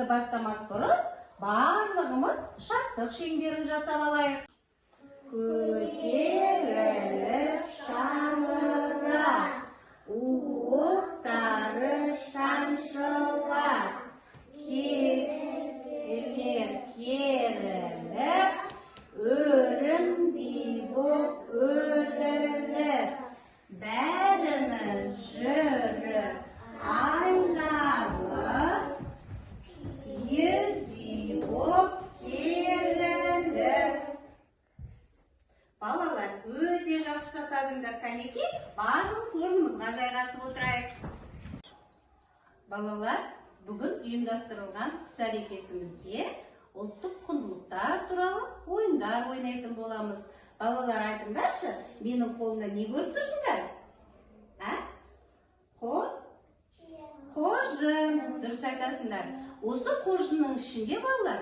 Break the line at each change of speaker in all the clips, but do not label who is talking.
ойынымызды бастамас бұрын барлығымыз шаттық шеңберін жасап алайық. Көтеріліп шаңырақ, уықтары шаншылар, келер керіліп, өрімдей боп өріліп, бәріміз жүріп айналып, езі боп керіліп. Балалар, өте жақсы жасадыңдар, кәнеки, барлық орнымызға жайғасып отырайық. Балалар, бүгін ұйымдастырылған іс-әрекетімізде ұлттық құндылықтар туралы ойындар ойнайтын боламыз. Балалар, айтыңдаршы, менің қолымда не көріп тұрсыңдар? Қожын, дұрыс айтасыңдар. Осы қожынның ішінде балалар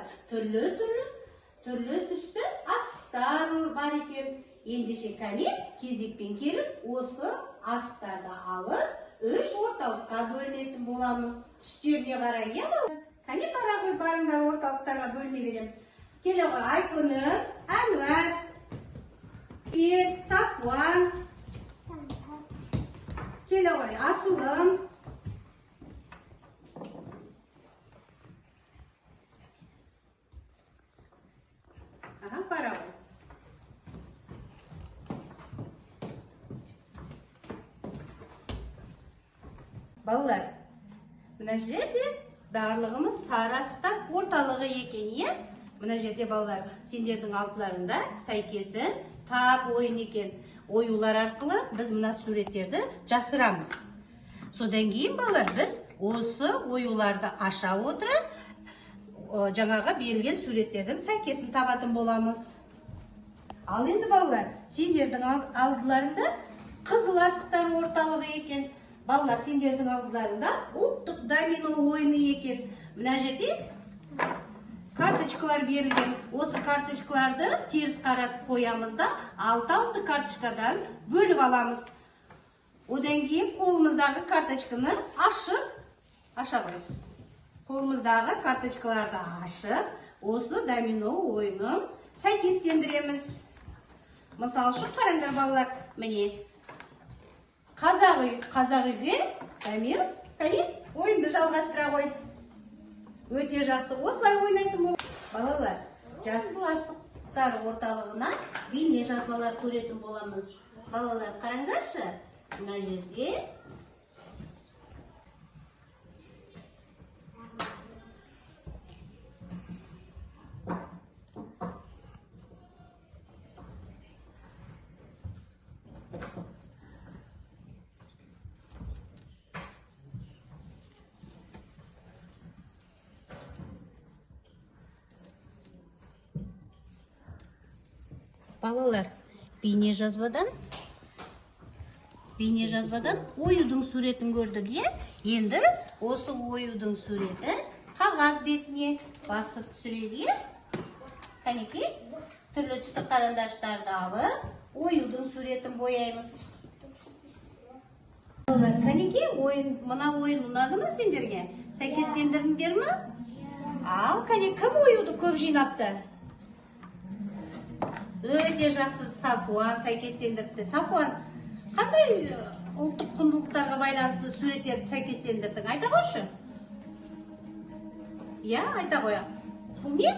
түрлі түсті асықтар бар екен. Ендеше кәне кезекпен келіп, осы асықтарды алып, 3 орталыққа бөлінетін боламыз. Түстеріне қарай, иә балалар? Кәне бара ғой, барыңдар орталықтарға бөліне береміз. Келе ғой, Айкүнім, Әнуар, Сафуан, келе ғой, Асылым. Бара ғой. Балалар, мына жерде барлығымыз сары асықтар орталығы екен, е? Мына жерде балалар, сендердің алдыларында сәйкесін тап ойын екен. Оюлар арқылы біз мына суреттерді жасырамыз. Содан кейін балалар, біз осы оюларды аша отырып, жаңаға берілген суреттердің сәйкесін табатын боламыз. Ал енді балалар, сендердің алдыларында қызыл асықтар орталығы екен. Балалар, сендердің алдыларында ұлттық домино ойыны екен. Мына жерде карточкалар берілген. Осы карточкаларды теріс қаратып қоямыз да, 6 карточкадан бөліп аламыз. Одан кейін қолымыздағы карточканы аша қой. Қолымыздағы карточкаларды ашып, осы домино ойынын сәйкестендіреміз. Мысал үшін қараңдар балалар, міне қазақ үйде Дамир ойынды жалғастыра ғой. Өте жақсы, осылай ойнайтын бол. Балалар, жасыл асықтар орталығына бейне жазбалар көретін боламыз. Балалар, қараңдаршы, мына жерде балалар, бейне жазбадан оюдың суретін көрдік, е? Енді осы оюдың суреті қағаз бетіне басып түсіреді. Кәнеки, түрлі түсті қарандаштарды алып, оюдың суретін бояймыз. Кәнеки, мына ойын ұнады ма сендерге? Сәйкестендірдіңдер ме? Ал, кәне, кім оюды көп жинапты? Өте жақсы, Сафуан сәйкестендірді. Сафуан, қандай ұлттық құндылықтарға байланысты суреттерді сәйкестендірдің? Айта қойшы? Я, айта қоя. Бұл не?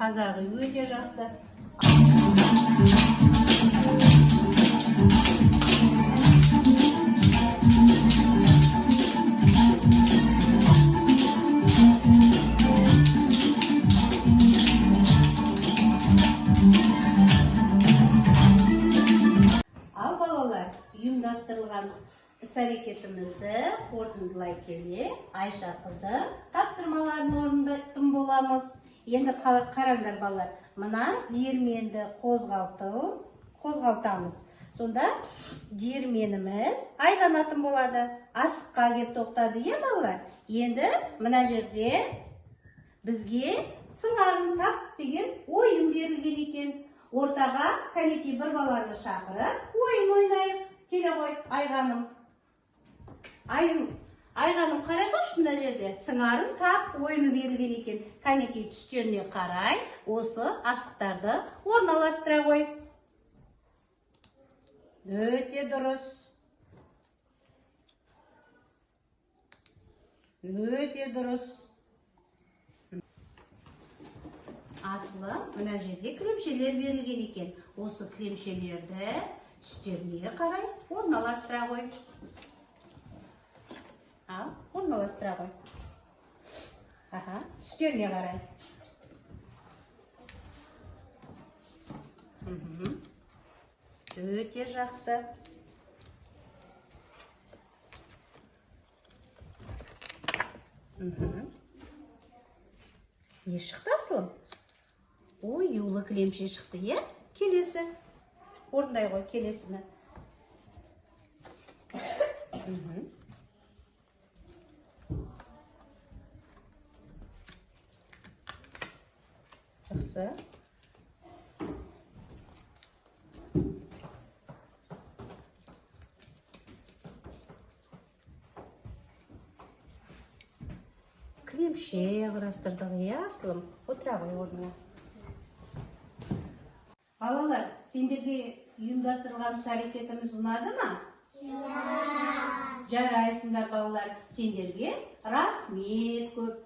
Қазағы. Өте жақсы. Ұйымдастырылған іс-әрекетімізді қорытындылай келе, Айша қызды тапсырмаларын орындайтын боламыз. Енді қараңдар балалар, мына диірменді қозғалтамыз. Сонда диірменіміз айланатын болады. Асыққа кеп тоқтады, е балалар? Енді мына жерде бізге сыңарын тап деген ойын берілген екен. Ортаға кәнеки бір баланы шақырып, ойын ойнайық. Келе ғой, Айғаным. Айғаным қарай қойшы, мына жерде сыңарын тап ойыны берілген екен. Кәнекей түстеріне қарай осы асықтарды орналастыра қой. Өте дұрыс. Өте дұрыс. Асылым, мына жерде кілемшелер берілген екен. Осы кілемшелерді түстеріне қарай орналастыра қой. Ал, орналастыра қой. Аха, түстеріне қарай. Өте жақсы. Не шықты асылым? Ой, юлы кілемше шықты, е? Келесі. Орындай қой, келесіні. Жақсы. Кілемше құрастырдық, е, асылым? Отыра қой орнына. Балалар, сендерге ұйымдастырылған іс әрекетіміз ұнады ма? Жарайсыңдар балалар, сендерге рахмет көп.